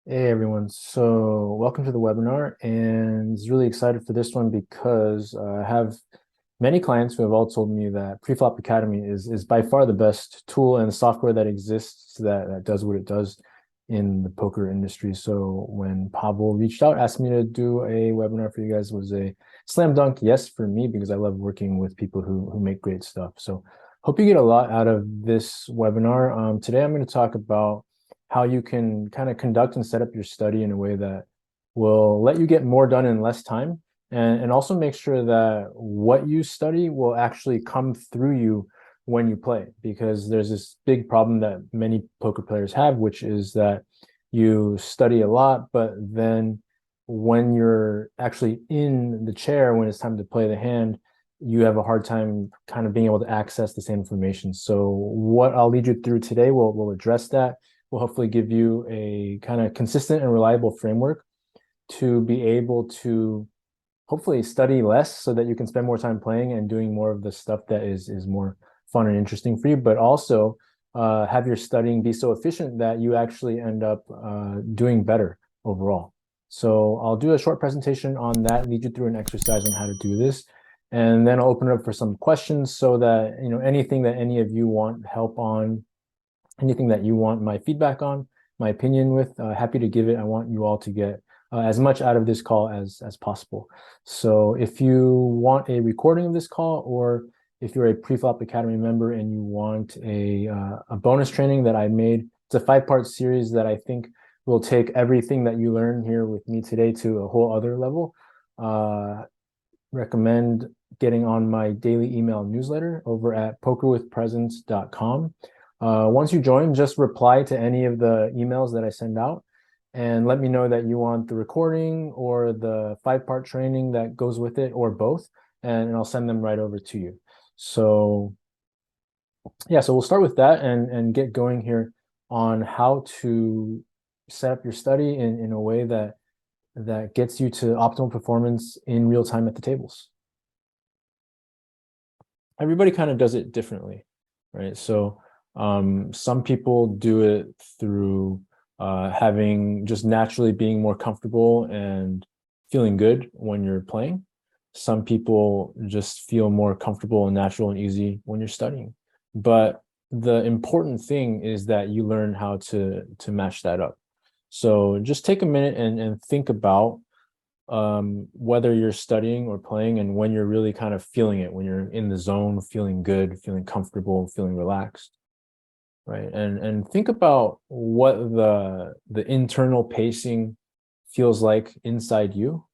Hey everyone, so welcome to the webinar, and was really excited for this one because I have many clients who have all told me that Preflop Academy is by far the best tool and software that exists that does what it does in the poker industry. So when Pavel reached out, asked me to do a webinar for you guys, was a slam dunk yes for me because I love working with people who make great stuff. So hope you get a lot out of this webinar. Today I'm going to talk about how you can kind of conduct and set up your study in a way that will let you get more done in less time, and also make sure that what you study will actually come through you when you play, because there's this big problem that many poker players have, which is that you study a lot, but then when you're actually in the chair, when it's time to play the hand, you have a hard time kind of being able to access the same information. So what I'll lead you through today will address that, will hopefully give you a kind of consistent and reliable framework to be able to hopefully study less so that you can spend more time playing and doing more of the stuff that is more fun and interesting for you, but also have your studying be so efficient that you actually end up doing better overall. So I'll do a short presentation on that, lead you through an exercise on how to do this, and then I'll open it up for some questions so that, anything that any of you want help on, anything that you want my feedback on, my opinion with, happy to give it. I want you all to get as much out of this call as possible. So if you want a recording of this call, or if you're a Preflop Academy member and you want a bonus training that I made, it's a 5-part series that I think will take everything that you learn here with me today to a whole other level. Recommend getting on my daily email newsletter over at pokerwithpresence.com. Once you join, just reply to any of the emails that I send out and let me know that you want the recording or the 5-part training that goes with it, or both, and I'll send them right over to you. So yeah, so we'll start with that and get going here on how to set up your study in a way that gets you to optimal performance in real time at the tables. Everybody kind of does it differently, right? So some people do it through having just naturally being more comfortable and feeling good when you're playing. Some people just feel more comfortable and natural and easy when you're studying. But the important thing is that you learn how to match that up. So just take a minute and think about whether you're studying or playing, and when you're really kind of feeling it, when you're in the zone, feeling good, feeling comfortable, feeling relaxed, right? And think about what the internal pacing feels like inside you,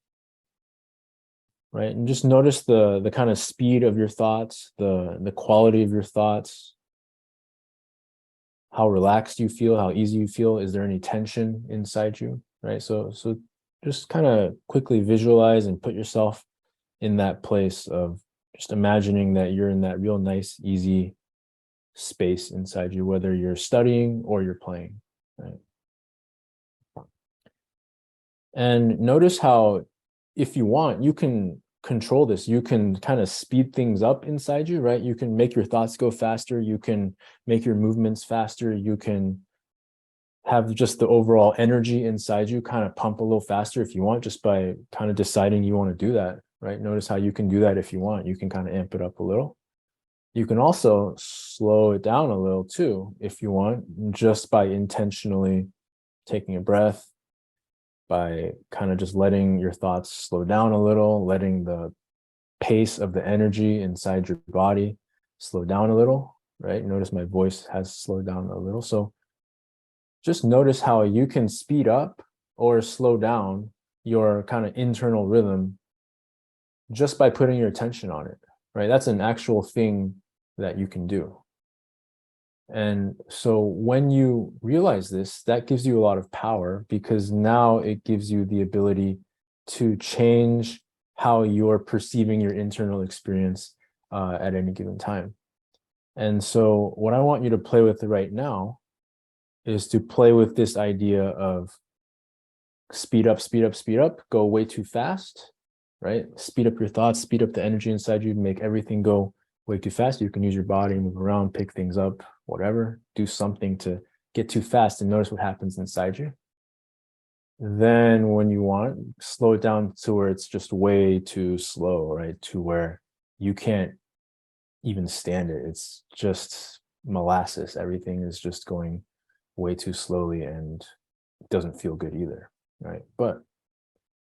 right? And just notice the kind of speed of your thoughts, the quality of your thoughts, how relaxed you feel, how easy you feel. Is there any tension inside you, right? So just kind of quickly visualize and put yourself in that place of just imagining that you're in that real nice, easy space inside you, whether you're studying or you're playing, right? And notice how, if you want, you can control this. You can kind of speed things up inside you, right? You can make your thoughts go faster. You can make your movements faster. You can have just the overall energy inside you kind of pump a little faster if you want, just by kind of deciding you want to do that, right? Notice how you can do that if you want. You can kind of amp it up a little. You can also slow it down a little too, if you want, just by intentionally taking a breath, by kind of just letting your thoughts slow down a little, letting the pace of the energy inside your body slow down a little, right? Notice my voice has slowed down a little. So just notice how you can speed up or slow down your kind of internal rhythm just by putting your attention on it, right? That's an actual thing that you can do. And so when you realize this, that gives you a lot of power, because now it gives you the ability to change how you're perceiving your internal experience at any given time. And so what I want you to play with right now is to play with this idea of speed up, speed up, speed up, go way too fast, right? Speed up your thoughts, speed up the energy inside you, make everything go way too fast. You can use your body, move around, pick things up, whatever, do something to get too fast, and notice what happens inside you. Then when you want, slow it down to where it's just way too slow, right? To where you can't even stand it. It's just molasses. Everything is just going way too slowly and it doesn't feel good either, right? But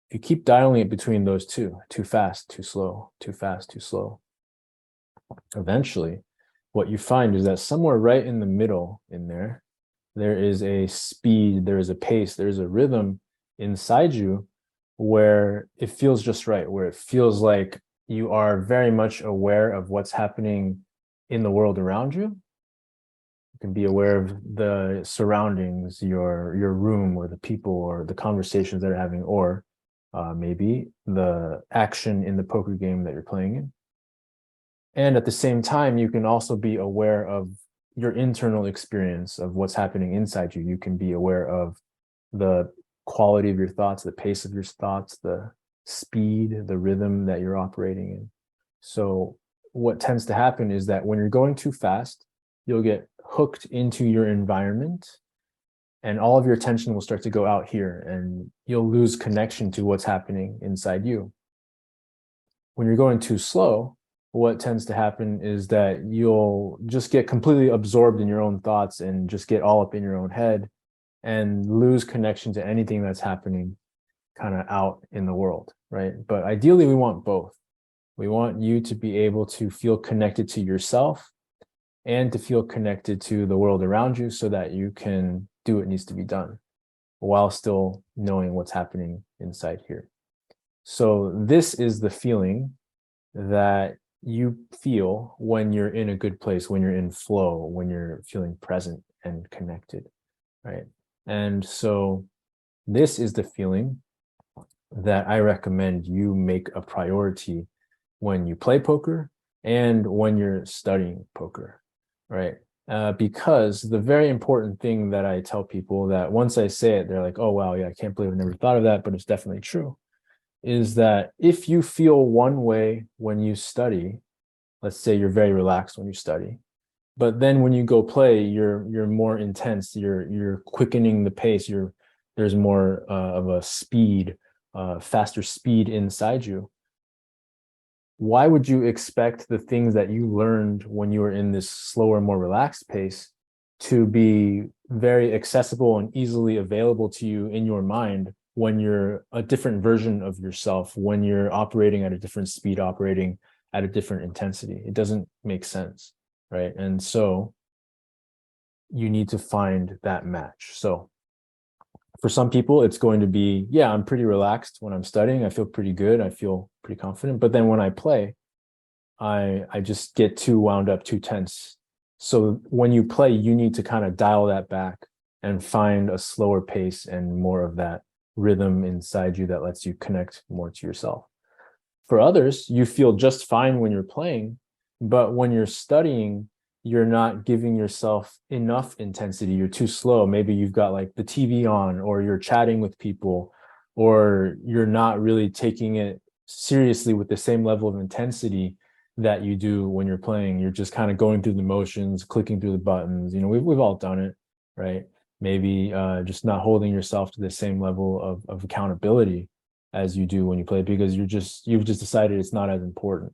if you keep dialing it between those two, too fast, too slow, too fast, too slow, eventually what you find is that somewhere right in the middle in there, there is a speed, there is a pace, there's a rhythm inside you where it feels just right, where it feels like you are very much aware of what's happening in the world around you. You can be aware of the surroundings, your room, or the people, or the conversations that are having, or maybe the action in the poker game that you're playing in. And at the same time, you can also be aware of your internal experience of what's happening inside you. You can be aware of the quality of your thoughts, the pace of your thoughts, the speed, the rhythm that you're operating in. So what tends to happen is that when you're going too fast, you'll get hooked into your environment and all of your attention will start to go out here and you'll lose connection to what's happening inside you. When you're going too slow, what tends to happen is that you'll just get completely absorbed in your own thoughts and just get all up in your own head and lose connection to anything that's happening kind of out in the world, right? But ideally, we want both. We want you to be able to feel connected to yourself and to feel connected to the world around you so that you can do what needs to be done while still knowing what's happening inside here. So this is the feeling that you feel when you're in a good place, when you're in flow, when you're feeling present and connected, right? And so this is the feeling that I recommend you make a priority when you play poker and when you're studying poker, right? Because the very important thing that I tell people that once I say it, they're like, oh, wow, yeah, I can't believe I never thought of that, but it's definitely true, is that if you feel one way when you study, let's say you're very relaxed when you study, but then when you go play, you're more intense, you're quickening the pace, there's more of a speed, faster speed inside you. Why would you expect the things that you learned when you were in this slower, more relaxed pace to be very accessible and easily available to you in your mind when you're a different version of yourself, when you're operating at a different speed, operating at a different intensity? It doesn't make sense, right? And so you need to find that match. So for some people, it's going to be, yeah, I'm pretty relaxed when I'm studying. I feel pretty good. I feel pretty confident. But then when I play, I just get too wound up, too tense. So when you play, you need to kind of dial that back and find a slower pace and more of that rhythm inside you that lets you connect more to yourself. For others, you feel just fine when you're playing, but when you're studying, you're not giving yourself enough intensity. You're too slow. Maybe you've got like the TV on, or you're chatting with people, or you're not really taking it seriously with the same level of intensity that you do when you're playing. You're just kind of going through the motions, clicking through the buttons. You know, we've all done it, right? Maybe just not holding yourself to the same level of accountability as you do when you play, because you've just decided it's not as important,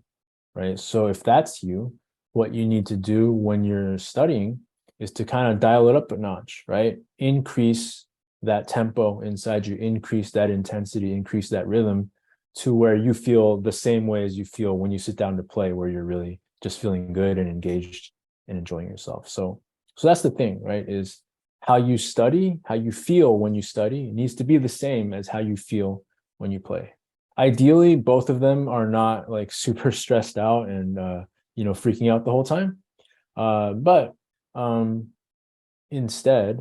right? So if that's you, what you need to do when you're studying is to kind of dial it up a notch, right? Increase that tempo inside you, increase that intensity, increase that rhythm to where you feel the same way as you feel when you sit down to play, where you're really just feeling good and engaged and enjoying yourself. So that's the thing, right? Is how you study, how you feel when you study, it needs to be the same as how you feel when you play. Ideally, both of them are not like super stressed out and freaking out the whole time. But instead,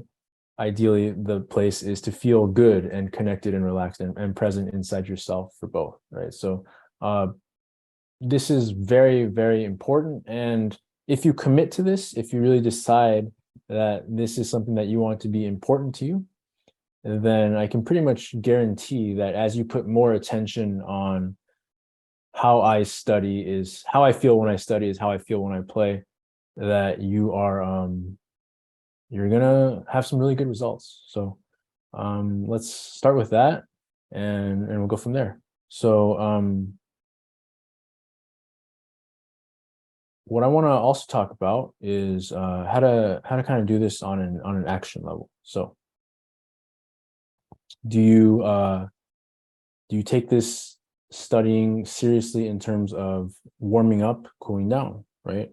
ideally, the place is to feel good and connected and relaxed and present inside yourself for both, right? So this is very, very important. And if you commit to this, if you really decide that this is something that you want to be important to you, then I can pretty much guarantee that as you put more attention on how I study is how I feel when I study is how I feel when I play, that you are you're gonna have some really good results. So let's start with that, and we'll go from there. So what I want to also talk about is how to kind of do this on an action level. So do you take this studying seriously in terms of warming up, cooling down, right?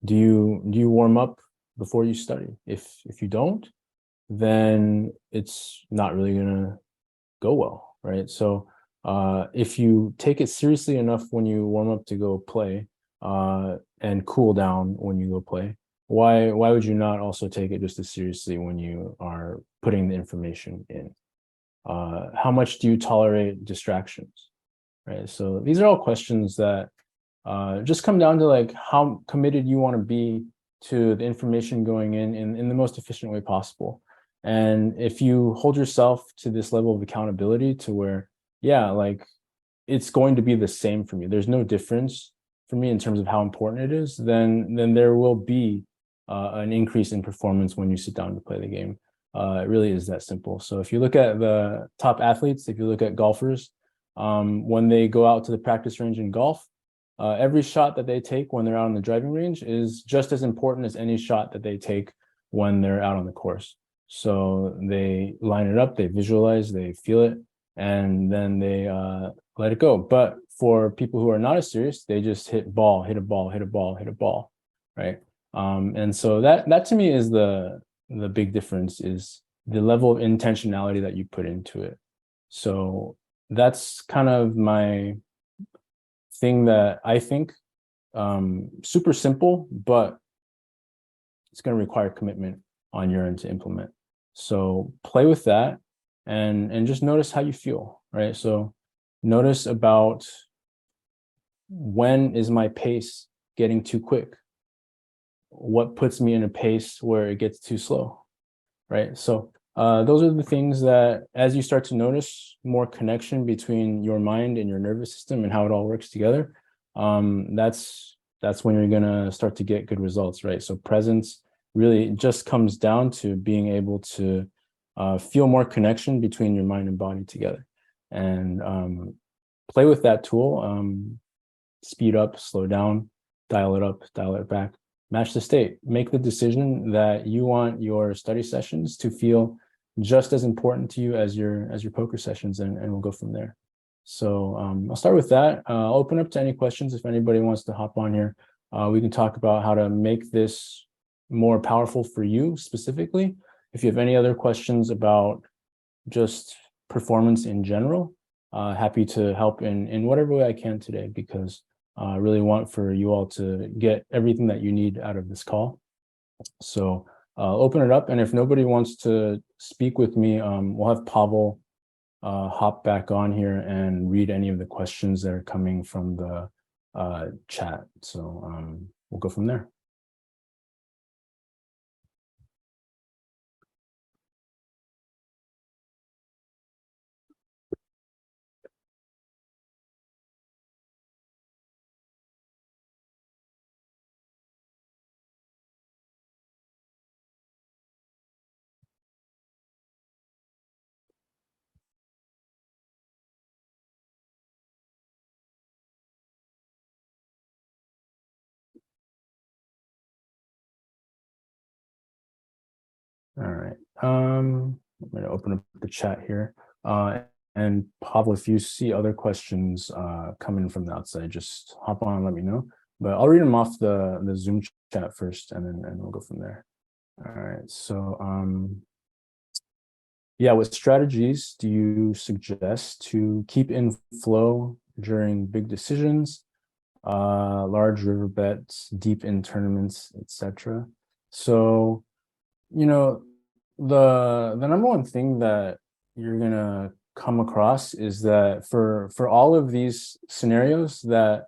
Do you warm up before you study? If you don't, then it's not really gonna go well, right? So if you take it seriously enough when you warm up to go play, and cool down when you go play, why would you not also take it just as seriously when you are putting the information in? How much do you tolerate distractions, right? So these are all questions that just come down to like how committed you want to be to the information going in the most efficient way possible. And if you hold yourself to this level of accountability to where, yeah, like it's going to be the same for me, there's no difference for me in terms of how important it is, then there will be an increase in performance when you sit down to play the game. It really is that simple. So if you look at the top athletes, if you look at golfers, when they go out to the practice range in golf, every shot that they take when they're out on the driving range is just as important as any shot that they take when they're out on the course. So they line it up, they visualize, they feel it, and then they let it go. But for people who are not as serious, they just hit a ball, hit a ball, right? And so that to me is the big difference, is the level of intentionality that you put into it. So that's kind of my thing that I think, super simple, but it's going to require commitment on your end to implement. So play with that and just notice how you feel, right? So notice about, when is my pace getting too quick? What puts me in a pace where it gets too slow, right? So those are the things that, as you start to notice more connection between your mind and your nervous system and how it all works together, that's when you're gonna start to get good results, right? So presence really just comes down to being able to feel more connection between your mind and body together, and play with that tool. Speed up, slow down, dial it up, dial it back, match the state. Make the decision that you want your study sessions to feel just as important to you as your poker sessions, and we'll go from there. So I'll start with that. I'll open up to any questions if anybody wants to hop on here. We can talk about how to make this more powerful for you specifically. If you have any other questions about just performance in general, happy to help in whatever way I can today, because I really want for you all to get everything that you need out of this call. So open it up, and if nobody wants to speak with me, we'll have Pavel hop back on here and read any of the questions that are coming from the chat. So we'll go from there. All right. I'm going to open up the chat here. And Pavel, if you see other questions coming from the outside, just hop on and let me know. But I'll read them off the Zoom chat first, and then we'll go from there. All right. So yeah, what strategies do you suggest to keep in flow during big decisions, large river bets, deep in tournaments, etc.? So, you know, the number one thing that you're gonna come across is that for all of these scenarios that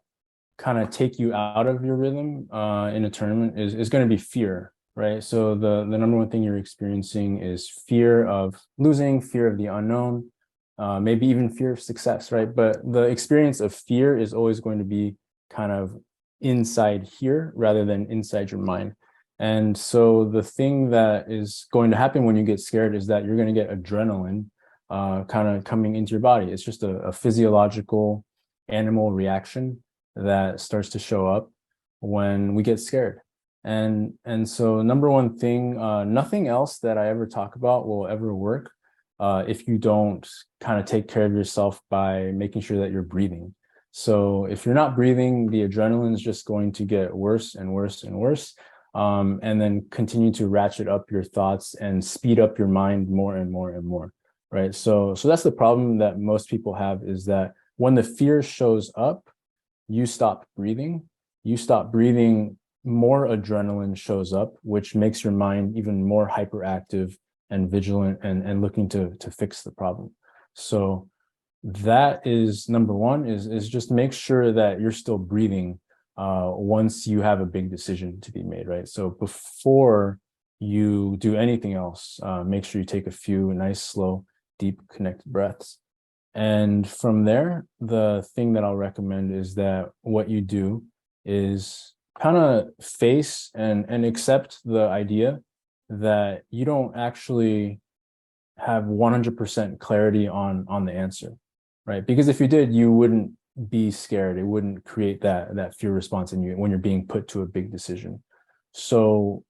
kind of take you out of your rhythm in a tournament is going to be fear, right? So the number one thing you're experiencing is fear of losing, fear of the unknown, maybe even fear of success, right? But the experience of fear is always going to be kind of inside here rather than inside your mind. And so the thing that is going to happen when you get scared is that you're going to get adrenaline kind of coming into your body. It's just a physiological animal reaction that starts to show up when we get scared. And so number one thing, nothing else that I ever talk about will ever work if you don't kind of take care of yourself by making sure that you're breathing. So if you're not breathing, the adrenaline is just going to get worse and worse and worse, and then continue to ratchet up your thoughts and speed up your mind more and more and more, right? So that's the problem that most people have, is that when the fear shows up, you stop breathing. You stop breathing, more adrenaline shows up, which makes your mind even more hyperactive and vigilant and looking to fix the problem. So that is number one, is just make sure that you're still breathing once you have a big decision to be made, right? So before you do anything else, make sure you take a few nice, slow, deep, connected breaths. And from there, the thing that I'll recommend is that what you do is kind of face and accept the idea that you don't actually have 100% clarity on the answer, right? Because if you did, you wouldn't be scared. It wouldn't create that fear response in you when you're being put to a big decision. So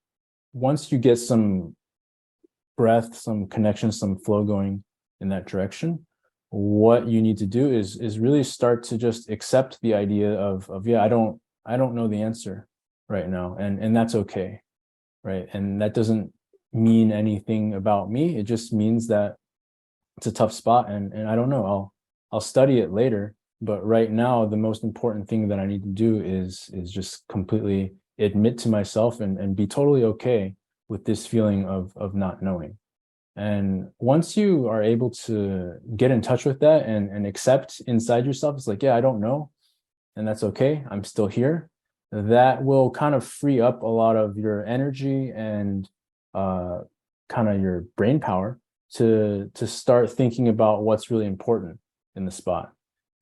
once you get some breath, some connection, some flow going in that direction, what you need to do is really start to just accept the idea of yeah, I don't know the answer right now, and that's okay, right? And that doesn't mean anything about me. It just means that it's a tough spot, and I don't know. I'll study it later, but right now the most important thing that I need to do is just completely admit to myself and be totally okay with this feeling of not knowing. And once you are able to get in touch with that and accept inside yourself, it's like, yeah, I don't know, and that's okay. I'm still here. That will kind of free up a lot of your energy and uh, kind of your brain power to start thinking about what's really important in the spot.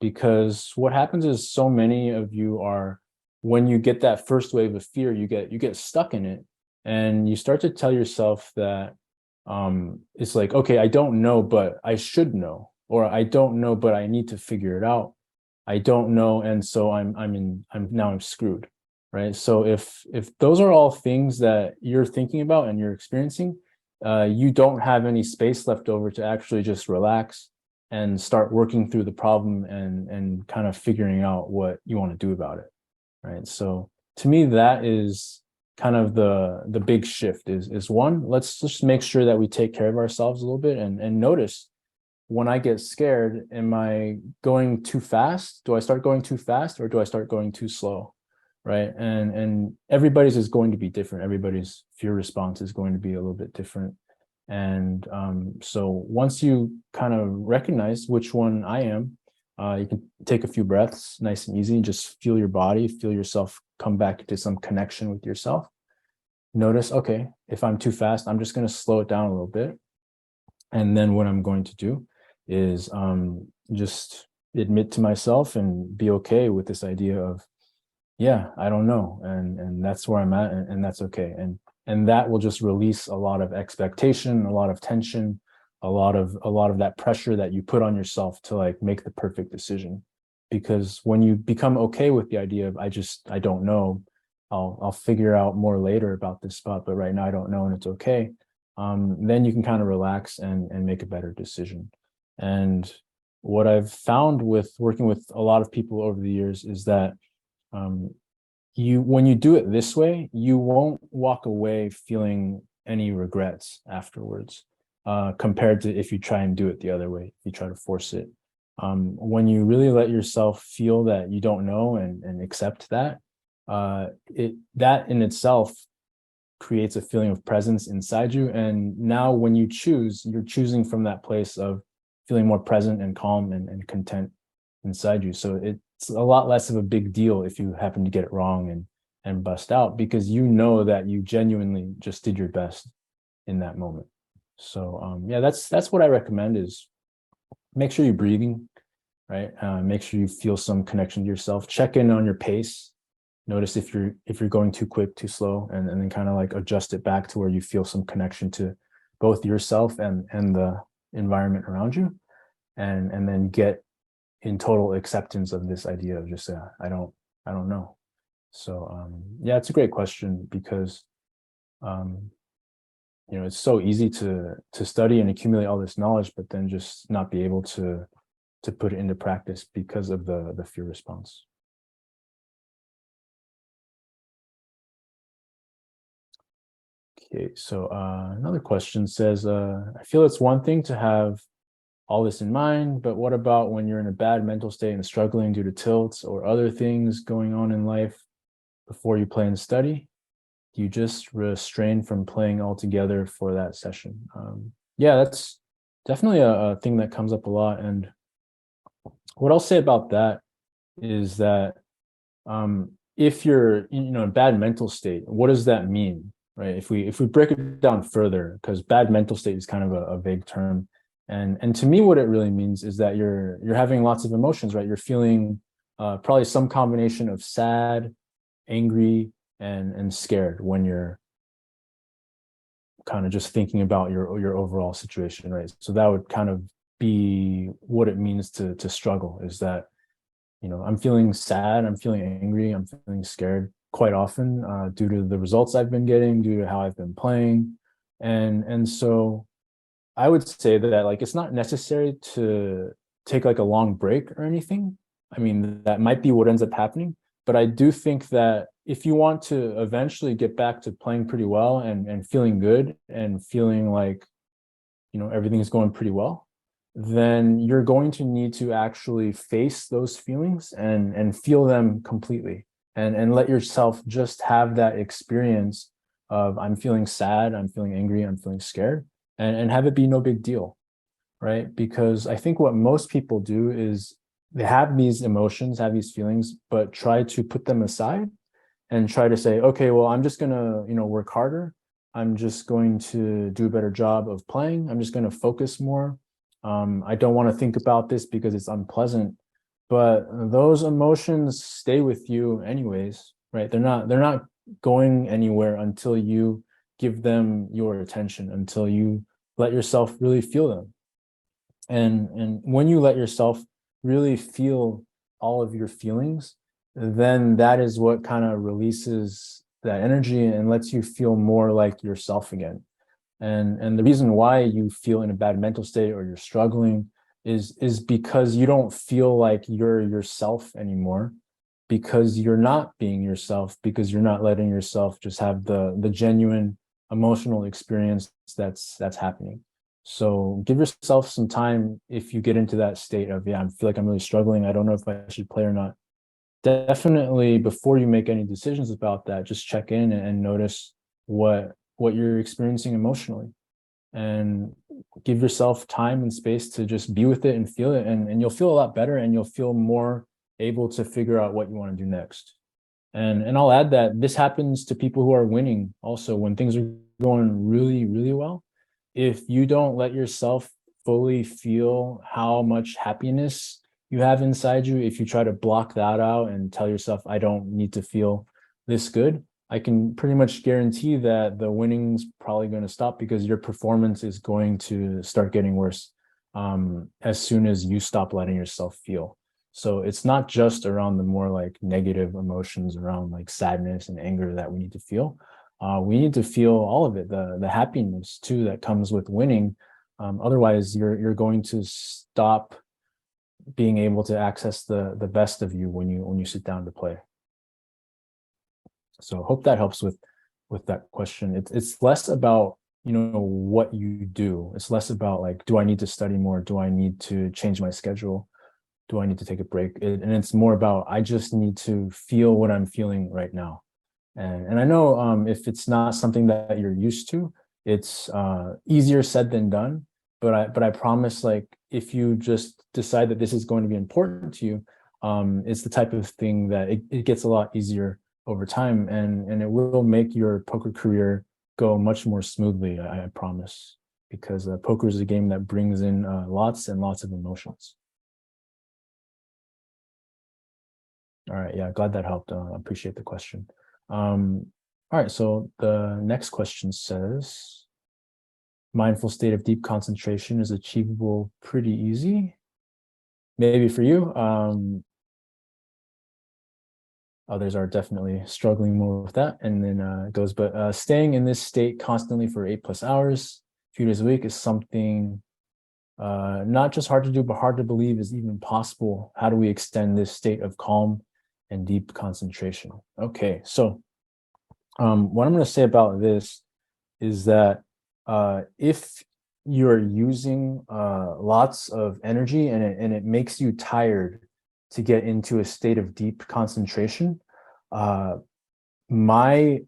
Because what happens is so many of you are, when you get that first wave of fear, you get stuck in it, and you start to tell yourself that it's like, okay, I don't know, but I should know, or I don't know, but I need to figure it out. I don't know, and so I'm screwed, right? So if those are all things that you're thinking about and you're experiencing, you don't have any space left over to actually just relax and start working through the problem and kind of figuring out what you want to do about it, right? So to me, that is kind of the big shift, is one, let's just make sure that we take care of ourselves a little bit and notice, when I get scared, am I going too fast? Do I start going too fast, or do I start going too slow? Right. And everybody's is going to be different. Everybody's fear response is going to be a little bit different. And so once you kind of recognize which one I am, you can take a few breaths, nice and easy, just feel your body, feel yourself come back to some connection with yourself. Notice, okay, if I'm too fast, I'm just going to slow it down a little bit. And then what I'm going to do is just admit to myself and be okay with this idea of, yeah, I don't know, and that's where I'm at, and that's okay. And that will just release a lot of expectation, a lot of tension, a lot of that pressure that you put on yourself to like make the perfect decision. Because when you become okay with the idea of I don't know, I'll figure out more later about this spot, but right now I don't know, and it's okay. Then you can kind of relax and make a better decision. And what I've found with working with a lot of people over the years is that when you do it this way, you won't walk away feeling any regrets afterwards, compared to if you try and do it the other way, if you try to force it. When you really let yourself feel that you don't know and accept that, that in itself creates a feeling of presence inside you. And now when you choose, you're choosing from that place of feeling more present and calm and content inside you. So it's a lot less of a big deal if you happen to get it wrong and bust out, because you know that you genuinely just did your best in that moment. So yeah, that's what I recommend, is make sure you're breathing, right? Make sure you feel some connection to yourself. Check in on your pace. Notice if you're going too quick, too slow, and then kind of like adjust it back to where you feel some connection to both yourself and the environment around you, and then get in total acceptance of this idea of just I don't know. So yeah, it's a great question because um, it's so easy to study and accumulate all this knowledge, but then just not be able to put it into practice because of the fear response. Okay, so another question says, I feel it's one thing to have all this in mind, but what about when you're in a bad mental state and struggling due to tilts or other things going on in life before you play and study? Do you just restrain from playing altogether for that session? Yeah, that's definitely a thing that comes up a lot. And what I'll say about that is that if you're in a bad mental state, what does that mean, right? If we break it down further, because bad mental state is kind of a vague term, and to me, what it really means is that you're having lots of emotions, right? You're feeling probably some combination of sad, angry, and scared when you're kind of just thinking about your overall situation, right? So that would kind of be what it means to struggle, is that I'm feeling sad, I'm feeling angry, I'm feeling scared quite often due to the results I've been getting, due to how I've been playing. And so I would say that like it's not necessary to take like a long break or anything. I mean, that might be what ends up happening, but I do think that if you want to eventually get back to playing pretty well and feeling good and feeling like everything is going pretty well, then you're going to need to actually face those feelings and feel them completely, and let yourself just have that experience of I'm feeling sad, I'm feeling angry, I'm feeling scared, and have it be no big deal, right? Because I think what most people do is they have these emotions, have these feelings, but try to put them aside and try to say, okay, well, I'm just gonna, work harder. I'm just going to do a better job of playing. I'm just going to focus more. I don't want to think about this because it's unpleasant. But those emotions stay with you anyways, right? They're not going anywhere until you give them your attention, until you let yourself really feel them. And when you let yourself really feel all of your feelings, then that is what kind of releases that energy and lets you feel more like yourself again. And the reason why you feel in a bad mental state or you're struggling is because you don't feel like you're yourself anymore, because you're not being yourself, because you're not letting yourself just have the genuine emotional experience that's happening. So give yourself some time if you get into that state of, yeah, I feel like I'm really struggling, I don't know if I should play or not. Definitely, before you make any decisions about that, just check in and notice what you're experiencing emotionally, and give yourself time and space to just be with it and feel it, and you'll feel a lot better, and you'll feel more able to figure out what you want to do next. And I'll add that this happens to people who are winning also. When things are going really, really well, if you don't let yourself fully feel how much happiness you have inside you, if you try to block that out and tell yourself, I don't need to feel this good, I can pretty much guarantee that the winning's probably going to stop, because your performance is going to start getting worse as soon as you stop letting yourself feel. So it's not just around the more like negative emotions around like sadness and anger that we need to feel. We need to feel all of it, the happiness too that comes with winning. Otherwise, you're going to stop being able to access the best of you when you sit down to play. So hope that helps with that question. It's less about what you do. It's less about like, do I need to study more? Do I need to change my schedule? Do I need to take a break? And it's more about, I just need to feel what I'm feeling right now. And I know if it's not something that you're used to, it's easier said than done. But I promise, like, if you just decide that this is going to be important to you, it's the type of thing that it gets a lot easier over time, and it will make your poker career go much more smoothly, I promise, because poker is a game that brings in lots and lots of emotions. All right, yeah, glad that helped. Appreciate the question. All right, so the next question says, mindful state of deep concentration is achievable pretty easy. Maybe for you. Others are definitely struggling more with that. And then it goes, but staying in this state constantly for 8+ hours, a few days a week is something not just hard to do, but hard to believe is even possible. How do we extend this state of calm and deep concentration? Okay, so what I'm going to say about this is that if you're using lots of energy and it makes you tired to get into a state of deep concentration, uh, my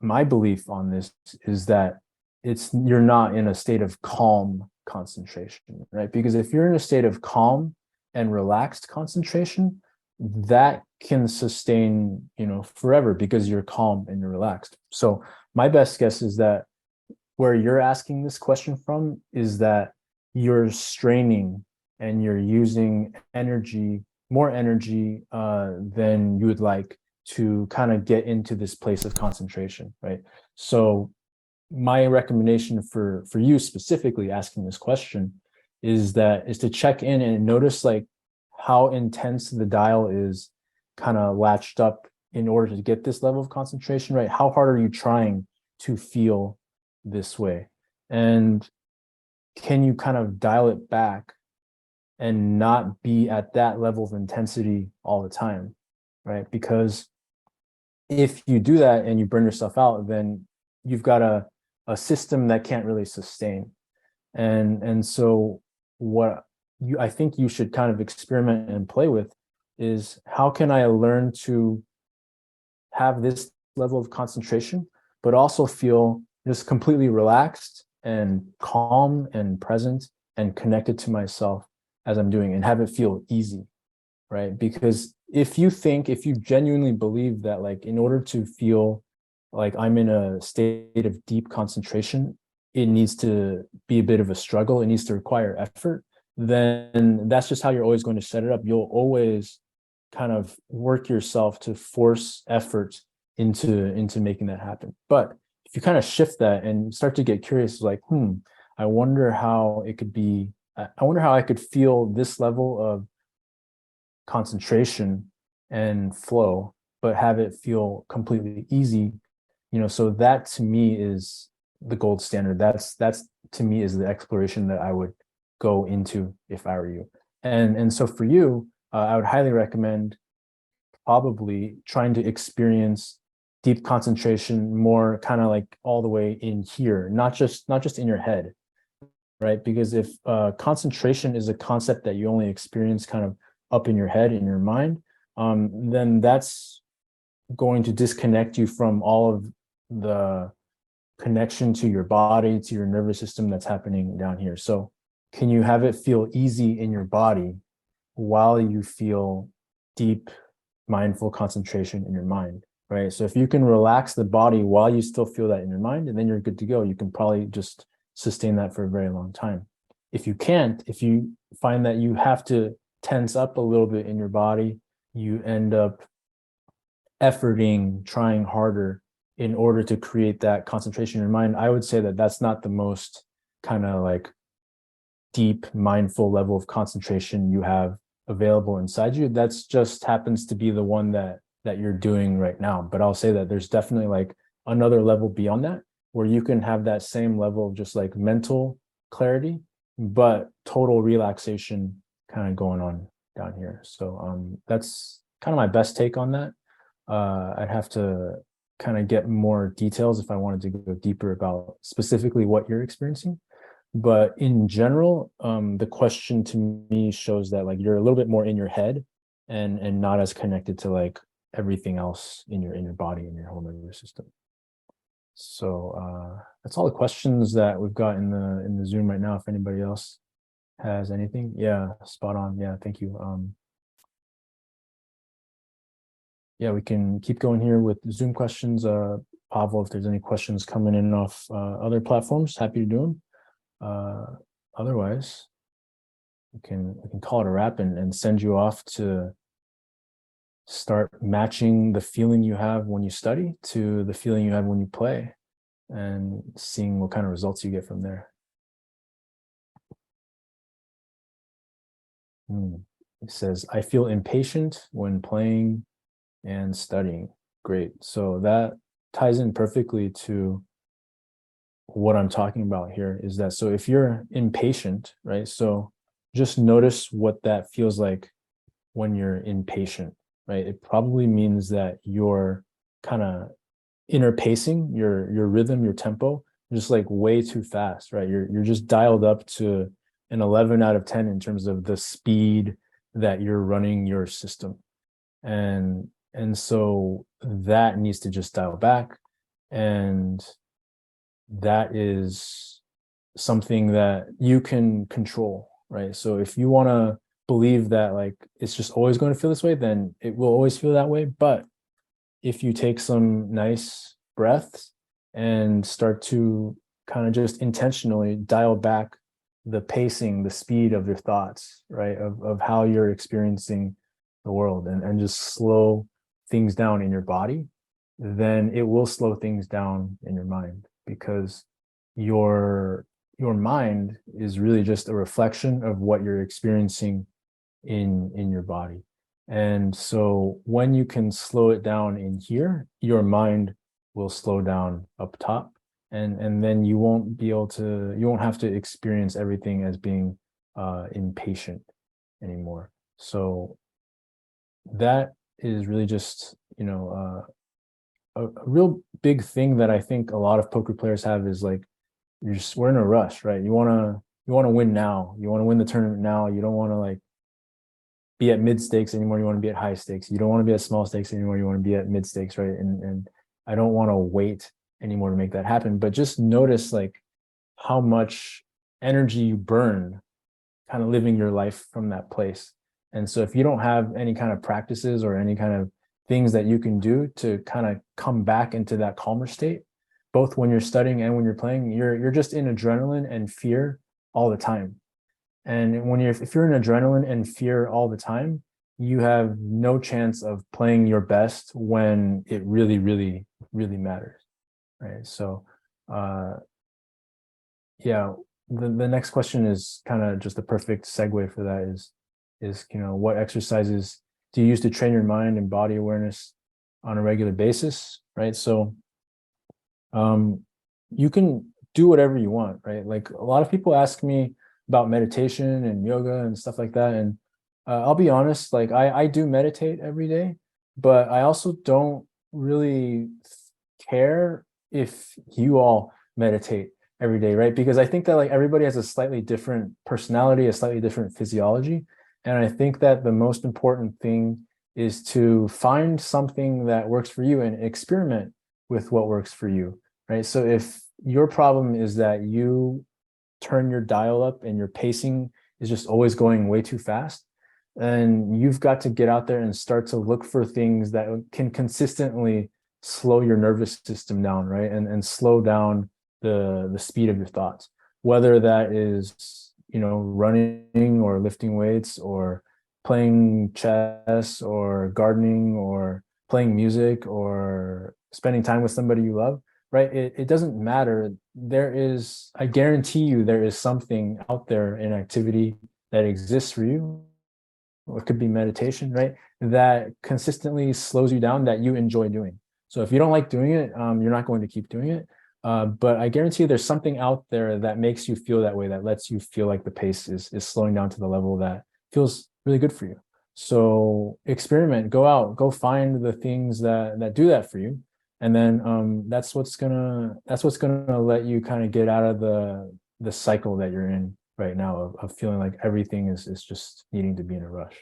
my belief on this is that you're not in a state of calm concentration, right? Because if you're in a state of calm and relaxed concentration, that can sustain, forever because you're calm and you're relaxed. So my best guess is that where you're asking this question from is that you're straining and you're using more energy than you would like to kind of get into this place of concentration, right? So my recommendation for you specifically asking this question is to check in and notice like how intense the dial is kind of latched up in order to get this level of concentration, right? How hard are you trying to feel this way? And can you kind of dial it back and not be at that level of intensity all the time, right? Because if you do that and you burn yourself out, then you've got a system that can't really sustain. And so what I think you should kind of experiment and play with is, how can I learn to have this level of concentration, but also feel just completely relaxed and calm and present and connected to myself as I'm doing, and have it feel easy, right? Because if you genuinely believe that, like, in order to feel like I'm in a state of deep concentration, it needs to be a bit of a struggle, it needs to require effort, then that's just how you're always going to set it up. You'll always kind of work yourself to force effort into making that happen. But if you kind of shift that and start to get curious, like, I wonder how it could be, I wonder how I could feel this level of concentration and flow, but have it feel completely easy. So that to me is the gold standard. That's to me is the exploration that I would go into if I were you. And so for you, I would highly recommend probably trying to experience deep concentration more kind of like all the way in here, not just in your head, right? Because if concentration is a concept that you only experience kind of up in your head, in your mind, then that's going to disconnect you from all of the connection to your body, to your nervous system that's happening down here. So can you have it feel easy in your body while you feel deep mindful concentration in your mind, right? So if you can relax the body while you still feel that in your mind, and then you're good to go. You can probably just sustain that for a very long time. If you can't, if you find that you have to tense up a little bit in your body, you end up efforting, trying harder in order to create that concentration in your mind. I would say that that's not the most kind of like deep, mindful level of concentration you have available inside you. That's just happens to be the one that you're doing right now. But I'll say that there's definitely like another level beyond that, where you can have that same level of just like mental clarity, but total relaxation kind of going on down here. So that's kind of my best take on that. I'd have to kind of get more details if I wanted to go deeper about specifically what you're experiencing. But in general, the question to me shows that like you're a little bit more in your head and not as connected to like everything else in your body and your whole nervous system. So that's all the questions that we've got in the Zoom right now. If anybody else has anything, yeah, spot on. Yeah, thank you. Yeah, we can keep going here with Zoom questions. Pavel, if there's any questions coming in off other platforms, happy to do them. Otherwise, we can call it a wrap and send you off to start matching the feeling you have when you study to the feeling you have when you play, and seeing what kind of results you get from there. It says, I feel impatient when playing and studying. Great. So that ties in perfectly to what I'm talking about here, is that, so if you're impatient, right? So just notice what that feels like when you're impatient, right? It probably means that you're kind of inner pacing, your rhythm, your tempo, just like way too fast, right? You're just dialed up to an 11 out of 10 in terms of the speed that you're running your system. And so that needs to just dial back. And that is something that you can control, right? So if you want to believe that like it's just always going to feel this way, then it will always feel that way. But if you take some nice breaths and start to kind of just intentionally dial back the pacing, the speed of your thoughts, right? Of how you're experiencing the world, and just slow things down in your body, then it will slow things down in your mind, because your mind is really just a reflection of what you're experiencing in your body. And so when you can slow it down in here, your mind will slow down up top, and then you won't have to experience everything as being impatient anymore. So that is really just, a real big thing that I think a lot of poker players have, is like, we're in a rush, right? You want to win now. You want to win the tournament now. You don't want to like be at mid stakes anymore. You want to be at high stakes. You don't want to be at small stakes anymore. You want to be at mid stakes, right? And I don't want to wait anymore to make that happen. But just notice like how much energy you burn kind of living your life from that place. And so if you don't have any kind of practices or any kind of things that you can do to kind of come back into that calmer state, both when you're studying and when you're playing, you're just in adrenaline and fear all the time. And if you're in adrenaline and fear all the time, you have no chance of playing your best when it really, really, really matters, right? So, yeah, the next question is kind of just a perfect segue for that. Is what exercises do you use to train your mind and body awareness on a regular basis, right? So, you can do whatever you want, right? Like a lot of people ask me about meditation and yoga and stuff like that. And I'll be honest, like I do meditate every day, but I also don't really care if you all meditate every day, right? Because I think that like everybody has a slightly different personality, a slightly different physiology. And I think that the most important thing is to find something that works for you and experiment with what works for you, right? So if your problem is that you turn your dial up and your pacing is just always going way too fast, and you've got to get out there and start to look for things that can consistently slow your nervous system down, right? And slow down the speed of your thoughts, whether that is, running or lifting weights or playing chess or gardening or playing music or spending time with somebody you love, right? It doesn't matter. I guarantee you, there is something out there, an activity that exists for you, or it could be meditation, right? That consistently slows you down, that you enjoy doing. So if you don't like doing it, you're not going to keep doing it. But I guarantee you there's something out there that makes you feel that way, that lets you feel like the pace is slowing down to the level that feels really good for you. So experiment, go out, go find the things that do that for you. And then that's what's gonna let you kind of get out of the cycle that you're in right now of feeling like everything is just needing to be in a rush.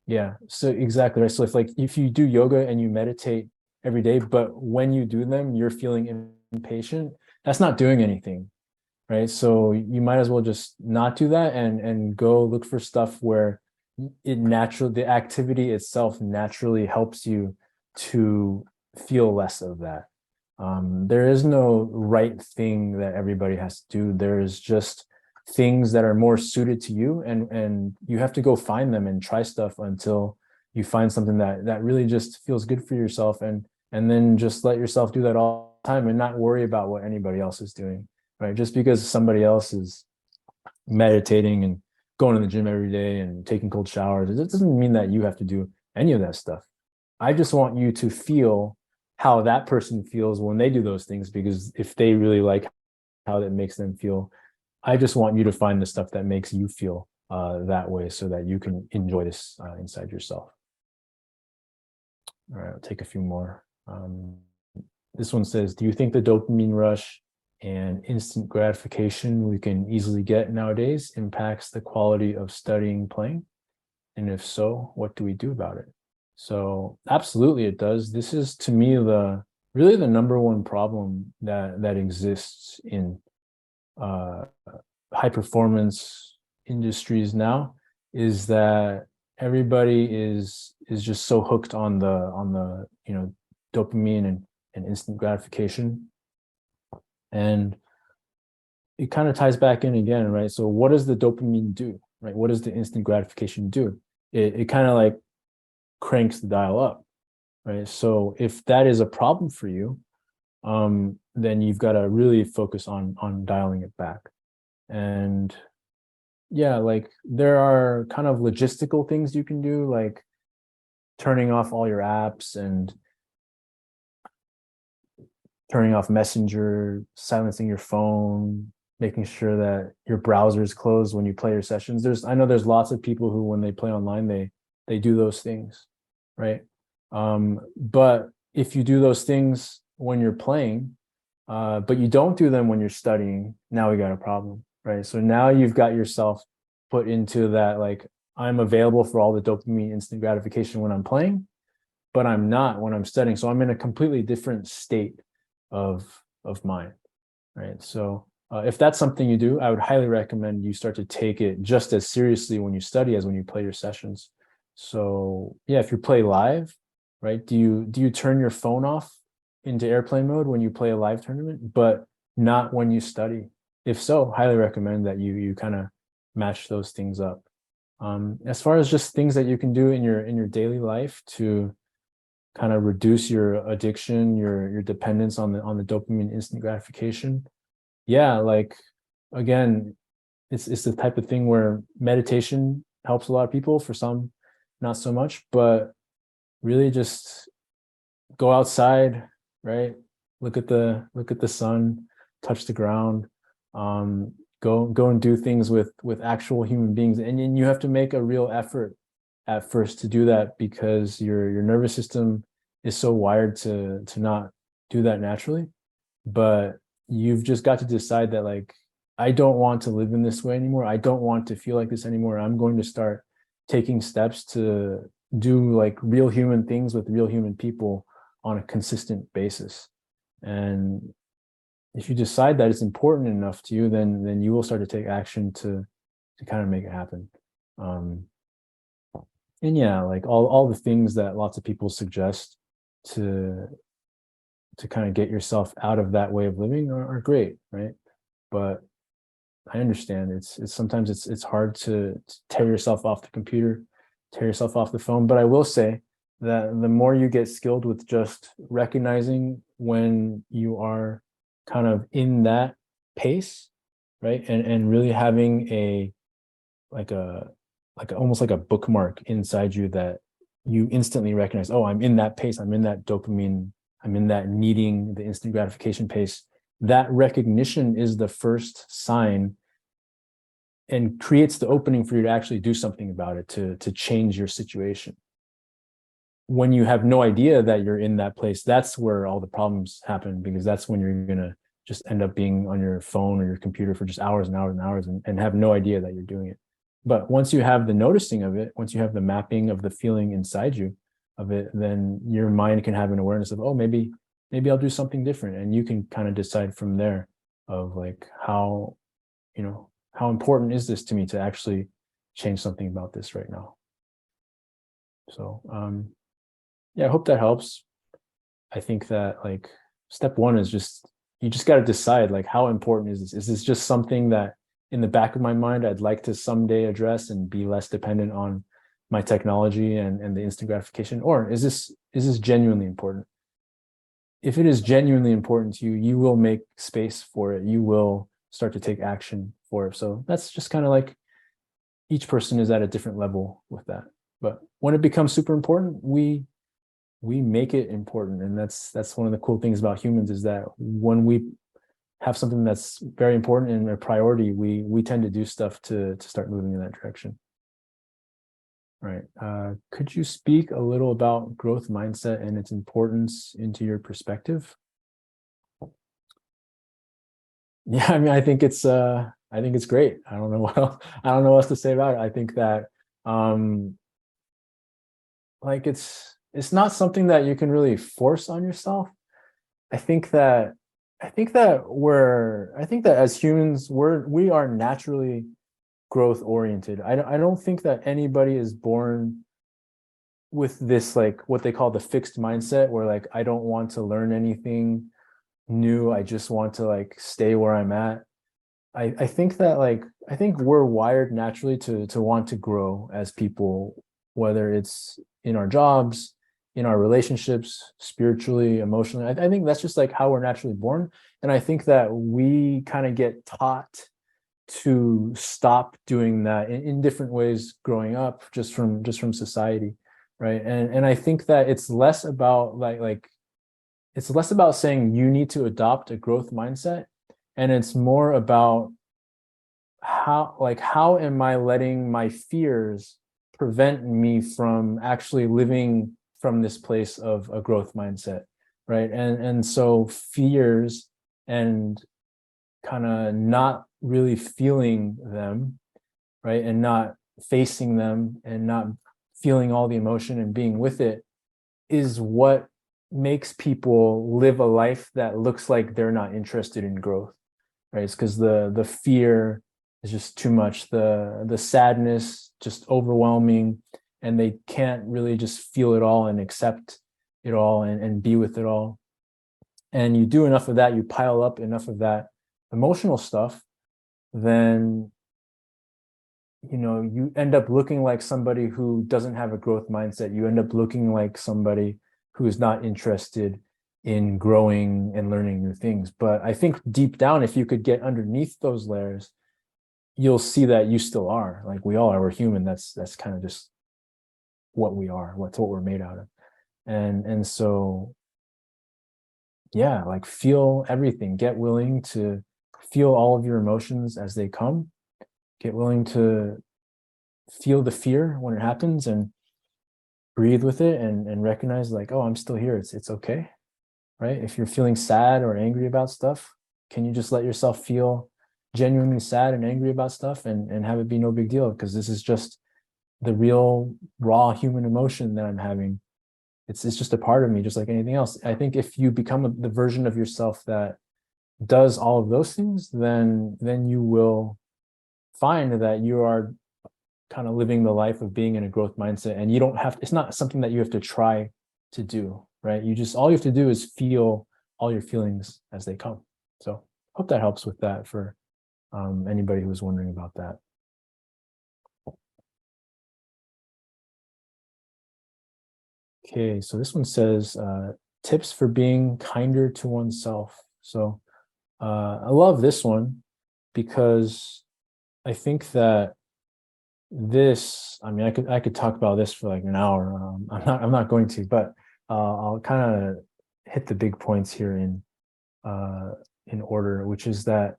Yeah, so exactly right. So if you do yoga and you meditate every day, but when you do them, you're feeling impatient, that's not doing anything, right? So you might as well just not do that and go look for stuff where the activity itself naturally helps you to feel less of that. There is no right thing that everybody has to do. There is just things that are more suited to you, and you have to go find them and try stuff until you find something that really just feels good for yourself, and then just let yourself do that all the time and not worry about what anybody else is doing, right? Just because somebody else is meditating and going to the gym every day and taking cold showers, it doesn't mean that you have to do any of that stuff. I just want you to feel how that person feels when they do those things, because if they really like how that makes them feel, I just want you to find the stuff that makes you feel that way so that you can enjoy this inside yourself. All right, I'll take a few more. This one says, do you think the dopamine rush and instant gratification we can easily get nowadays impacts the quality of studying, playing? And if so, what do we do about it? So absolutely it does. This is, to me, really the number one problem that exists in high performance industries now, is that everybody is just so hooked on the dopamine and instant gratification. And it kind of ties back in again, right? So what does the dopamine do, right? What does the instant gratification do? It kind of like cranks the dial up, right? So if that is a problem for you, then you've got to really focus on dialing it back. And yeah, like there are kind of logistical things you can do, like turning off all your apps and turning off Messenger, silencing your phone, making sure that your browser is closed when you play your sessions. I know there's lots of people who, when they play online, they do those things, right? But if you do those things when you're playing, but you don't do them when you're studying, now we got a problem, right? So now you've got yourself put into that, like, I'm available for all the dopamine instant gratification when I'm playing, but I'm not when I'm studying. So I'm in a completely different state of mind, right? So if that's something you do, I would highly recommend you start to take it just as seriously when you study as when you play your sessions. So yeah, if you play live, right, do you turn your phone off into airplane mode when you play a live tournament, but not when you study? If so, highly recommend that you kind of match those things up. As far as just things that you can do in your daily life to kind of reduce your addiction, your dependence on the dopamine instant gratification, yeah, like, again, it's the type of thing where meditation helps a lot of people, for some not so much, but really just go outside, right? Look at the sun, touch the ground, go and do things with actual human beings. And you have to make a real effort at first to do that, because your nervous system is so wired to not do that naturally. But you've just got to decide that, like, I don't want to live in this way anymore. I don't want to feel like this anymore. I'm going to start taking steps to do like real human things with real human people on a consistent basis. And if you decide that it's important enough to you, then you will start to take action to kind of make it happen. And yeah, like all the things that lots of people suggest to kind of get yourself out of that way of living are great, right? But I understand it's sometimes it's hard to tear yourself off the computer, tear yourself off the phone. But I will say that the more you get skilled with just recognizing when you are kind of in that pace, right? And really having like a almost like a bookmark inside you that you instantly recognize, oh, I'm in that pace, I'm in that dopamine, I'm in that needing the instant gratification pace. That recognition is the first sign and creates the opening for you to actually do something about it, to change your situation. When you have no idea that you're in that place, that's where all the problems happen, because that's when you're going to just end up being on your phone or your computer for just hours and hours and hours and have no idea that you're doing it. But once you have the noticing of it, once you have the mapping of the feeling inside you of it, then your mind can have an awareness of, oh, maybe I'll do something different. And you can kind of decide from there of like, how important is this to me to actually change something about this right now? So yeah, I hope that helps. I think that, like, step one is you just got to decide, like, how important is this? Is this just something that in the back of my mind I'd like to someday address and be less dependent on my technology and the instant gratification? Or is this genuinely important? If it is genuinely important to you, you will make space for it. You will start to take action for it. So that's just kind of like each person is at a different level with that. But when it becomes super important, we make it important. And that's one of the cool things about humans, is that when we have something that's very important and a priority, we tend to do stuff to start moving in that direction. Right. Could you speak a little about growth mindset and its importance into your perspective? Yeah, I mean, I think it's great. I don't know what else, I don't know what else to say about it. I think that like it's not something that you can really force on yourself. I think that I think that as humans, we are naturally growth oriented. I don't think that anybody is born with this, like what they call the fixed mindset, where like I don't want to learn anything new. I just want to like stay where I'm at. I think that like I think we're wired naturally to want to grow as people, whether it's in our jobs, in our relationships, spiritually, emotionally. I think that's just like how we're naturally born. And I think that we kind of get taught to stop doing that in different ways growing up, just from society, right? And I think that it's less about like it's less about saying you need to adopt a growth mindset, and it's more about how am I letting my fears prevent me from actually living from this place of a growth mindset, right? And so fears and kind of not really feeling them, right, and not facing them and not feeling all the emotion and being with it is what makes people live a life that looks like they're not interested in growth, right? It's because the fear is just too much, the sadness just overwhelming, and they can't really just feel it all and accept it all and be with it all. And you do enough of that, you pile up enough of that emotional stuff, then you end up looking like somebody who doesn't have a growth mindset. You end up looking like somebody who is not interested in growing and learning new things. But I think deep down, if you could get underneath those layers, you'll see that you still are. Like we all are. We're human. That's kind of just what we are. What we're made out of. And so yeah, like feel everything. Get willing to feel all of your emotions as they come. Get willing to feel the fear when it happens and breathe with it and recognize like, oh, I'm still here. It's okay, right? If you're feeling sad or angry about stuff, can you just let yourself feel genuinely sad and angry about stuff and have it be no big deal? Because this is just the real raw human emotion that I'm having. It's just a part of me, just like anything else. I think if you become the version of yourself that does all of those things, then you will find that you are kind of living the life of being in a growth mindset, and you don't have, it's not something that you have to try to do, right? All you have to do is feel all your feelings as they come. So hope that helps with that for anybody who was wondering about that. Okay, so this one says tips for being kinder to oneself. So I love this one because I think that I mean, I could talk about this for like an hour. I'm not going to, but I'll kind of hit the big points here in order, which is that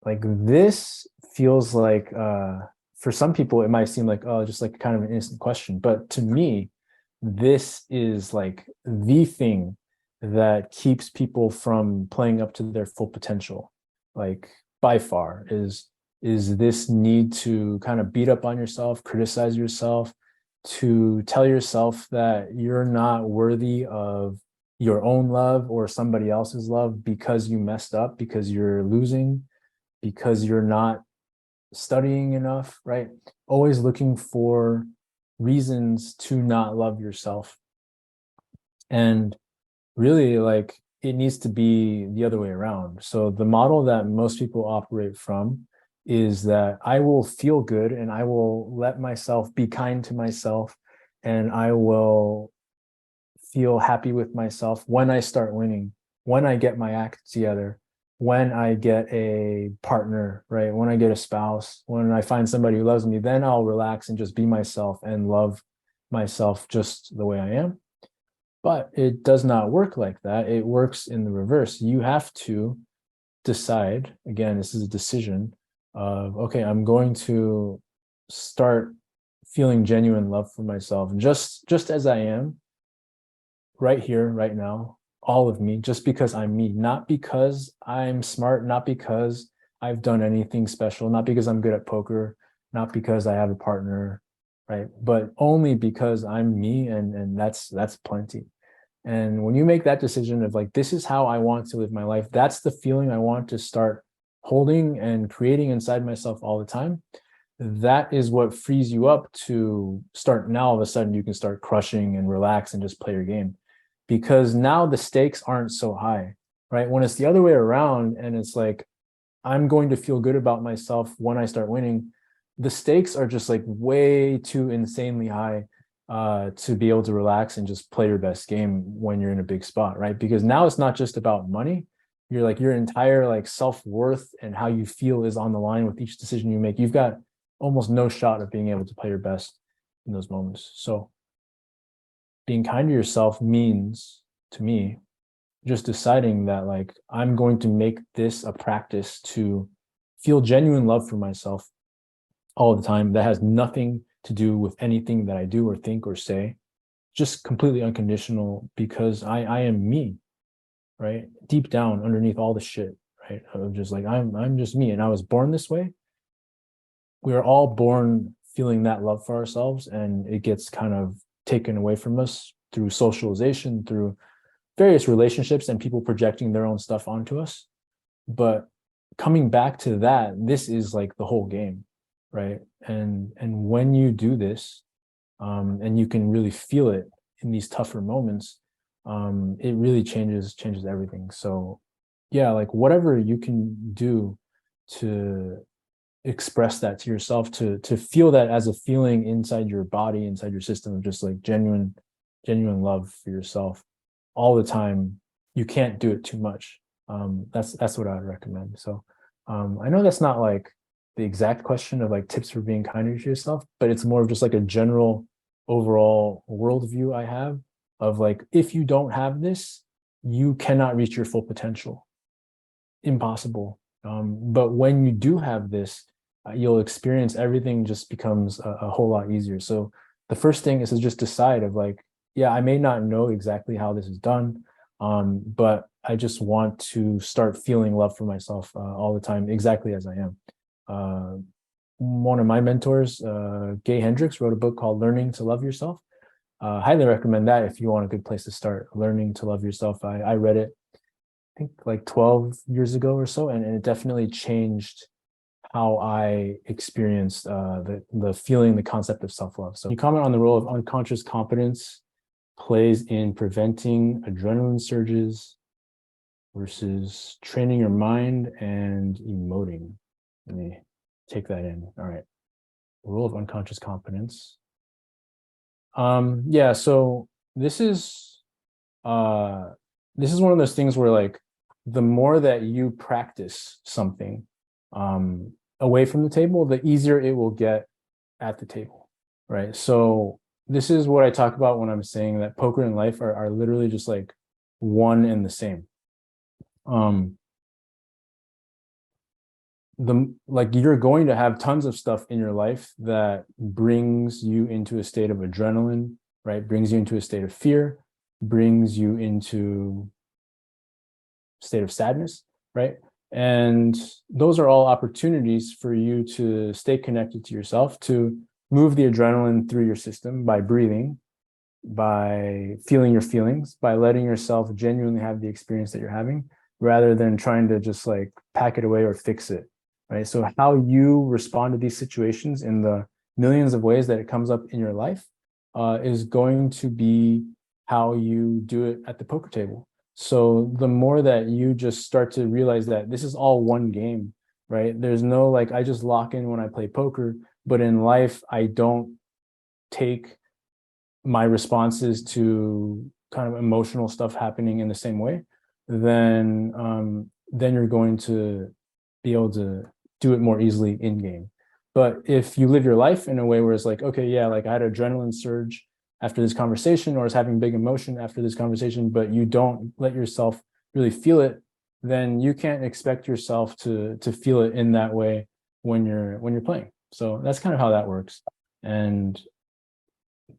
like this feels like for some people it might seem like, oh, just like kind of an innocent question, but to me this is like the thing that keeps people from playing up to their full potential, like by far, is this need to kind of beat up on yourself, criticize yourself, to tell yourself that you're not worthy of your own love or somebody else's love because you messed up, because you're losing, because you're not studying enough, right? Always looking for reasons to not love yourself. And really, like, it needs to be the other way around. So the model that most people operate from is that I will feel good and I will let myself be kind to myself, and I will feel happy with myself when I start winning, when I get my act together, when I get a partner, right? When I get a spouse, when I find somebody who loves me, then I'll relax and just be myself and love myself just the way I am. But it does not work like that. It works in the reverse. You have to decide, again, this is a decision of, okay, I'm going to start feeling genuine love for myself just as I am right here, right now, all of me, just because I'm me, not because I'm smart, not because I've done anything special, not because I'm good at poker, not because I have a partner, right? But only because I'm me, and that's plenty. And when you make that decision of like, this is how I want to live my life, that's the feeling I want to start holding and creating inside myself all the time. That is what frees you up to start. Now all of a sudden you can start crushing and relax and just play your game, because now the stakes aren't so high, right? When it's the other way around and it's like, I'm going to feel good about myself when I start winning, the stakes are just like way too insanely high to be able to relax and just play your best game when you're in a big spot, right? Because now it's not just about money. You're like, your entire like self-worth and how you feel is on the line with each decision you make. You've got almost no shot of being able to play your best in those moments. So being kind to yourself means, to me, just deciding that like, I'm going to make this a practice to feel genuine love for myself all the time. That has nothing to do with anything that I do or think or say, just completely unconditional, because I am me, right? Deep down underneath all the shit, right? Of just like, I'm just me, and I was born this way. We are all born feeling that love for ourselves, and it gets kind of taken away from us through socialization, through various relationships, and people projecting their own stuff onto us. But coming back to that, this is like the whole game, right? And when you do this, and you can really feel it in these tougher moments, it really changes everything. So yeah, like whatever you can do to express that to yourself, to feel that as a feeling inside your body, inside your system, of just like genuine love for yourself all the time. You can't do it too much. That's what I would recommend. So I know that's not like the exact question of like tips for being kinder to yourself, but it's more of just like a general overall worldview I have of like, if you don't have this, you cannot reach your full potential. Impossible. But when you do have this, you'll experience everything just becomes a whole lot easier. So the first thing is to just decide of like, yeah, I may not know exactly how this is done, but I just want to start feeling love for myself all the time, exactly as I am. Uh, One of my mentors, Gay Hendricks, wrote a book called Learning to Love Yourself. Highly recommend that if you want a good place to start learning to love yourself. I read it, I think like 12 years ago or so, and it definitely changed how I experienced the feeling, the concept of self-love. So you comment on the role of unconscious competence plays in preventing adrenaline surges versus training your mind and emoting. Let me take that in. All right. Role of unconscious competence. Yeah, so this is uh this is one of those things where like, the more that you practice something away from the table, the easier it will get at the table, right? So this is what I talk about when I'm saying that poker and life are literally just like one and the same. The like, you're going to have tons of stuff in your life that brings you into a state of adrenaline, right? Brings you into a state of fear, brings you into state of sadness, right? And those are all opportunities for you to stay connected to yourself, to move the adrenaline through your system by breathing, by feeling your feelings, by letting yourself genuinely have the experience that you're having, rather than trying to just like pack it away or fix it, right? So how you respond to these situations in the millions of ways that it comes up in your life is going to be how you do it at the poker table. So the more that you just start to realize that this is all one game, right? There's no like, I just lock in when I play poker, but in life, I don't take my responses to kind of emotional stuff happening in the same way, then you're going to be able to do it more easily in game. But if you live your life in a way where it's like, okay, yeah, like I had an adrenaline surge after this conversation, or is having big emotion after this conversation, but you don't let yourself really feel it, then you can't expect yourself to feel it in that way when you're playing. So that's kind of how that works. And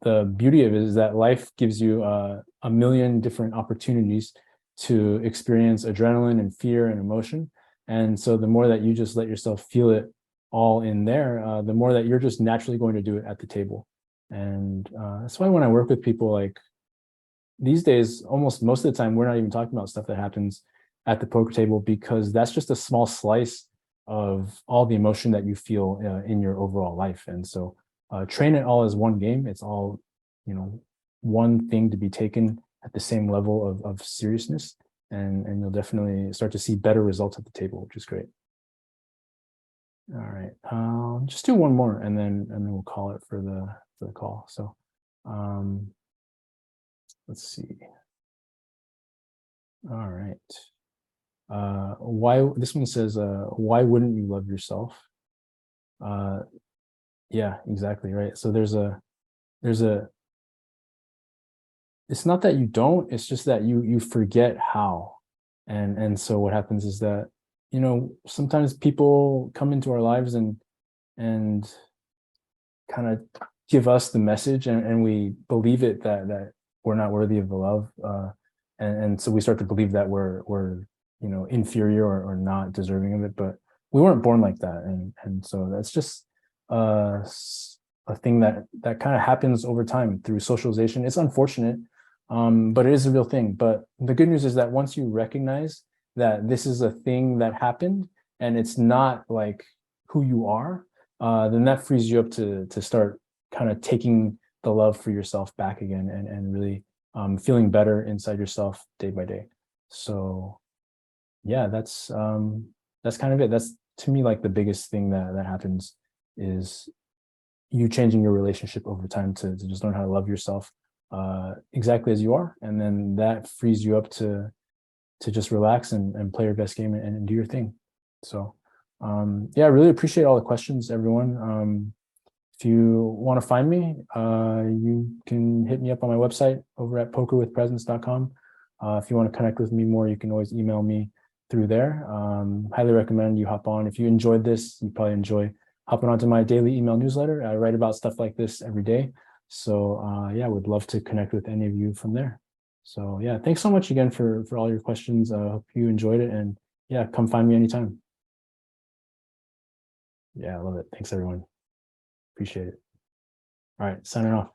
the beauty of it is that life gives you a million different opportunities to experience adrenaline and fear and emotion. And so the more that you just let yourself feel it all in there, the more that you're just naturally going to do it at the table. And that's why when I work with people, like these days, almost most of the time, we're not even talking about stuff that happens at the poker table, because that's just a small slice of all the emotion that you feel in your overall life. And so train it all as one game. It's all, one thing to be taken at the same level of seriousness. And you'll definitely start to see better results at the table, which is great. All right, just do one more, and then we'll call it for the call. So let's see. All right. Why, this one says, why wouldn't you love yourself? Yeah, exactly, right. So there's a it's not that you don't, it's just that you forget how. And so what happens is that, sometimes people come into our lives and kind of give us the message, and we believe it, that we're not worthy of the love. And so we start to believe that we're inferior, or not deserving of it, but we weren't born like that. And so that's just a thing that kind of happens over time through socialization. It's unfortunate, but it is a real thing. But the good news is that once you recognize that this is a thing that happened and it's not like who you are, then that frees you up to start kind of taking the love for yourself back again, and really feeling better inside yourself day by day. So yeah, that's kind of it. That's, to me, like the biggest thing that happens is you changing your relationship over time to just learn how to love yourself exactly as you are, and then that frees you up to just relax and play your best game, and do your thing. So yeah, I really appreciate all the questions, everyone. If you want to find me, you can hit me up on my website over at pokerwithpresence.com. If you want to connect with me more, you can always email me through there. Highly recommend you hop on. If you enjoyed this, you probably enjoy hopping onto my daily email newsletter. I write about stuff like this every day. So yeah, would love to connect with any of you from there. So yeah, thanks so much again for all your questions. I hope you enjoyed it, and yeah, come find me anytime. Yeah, I love it. Thanks, everyone. Appreciate it. All right, signing off.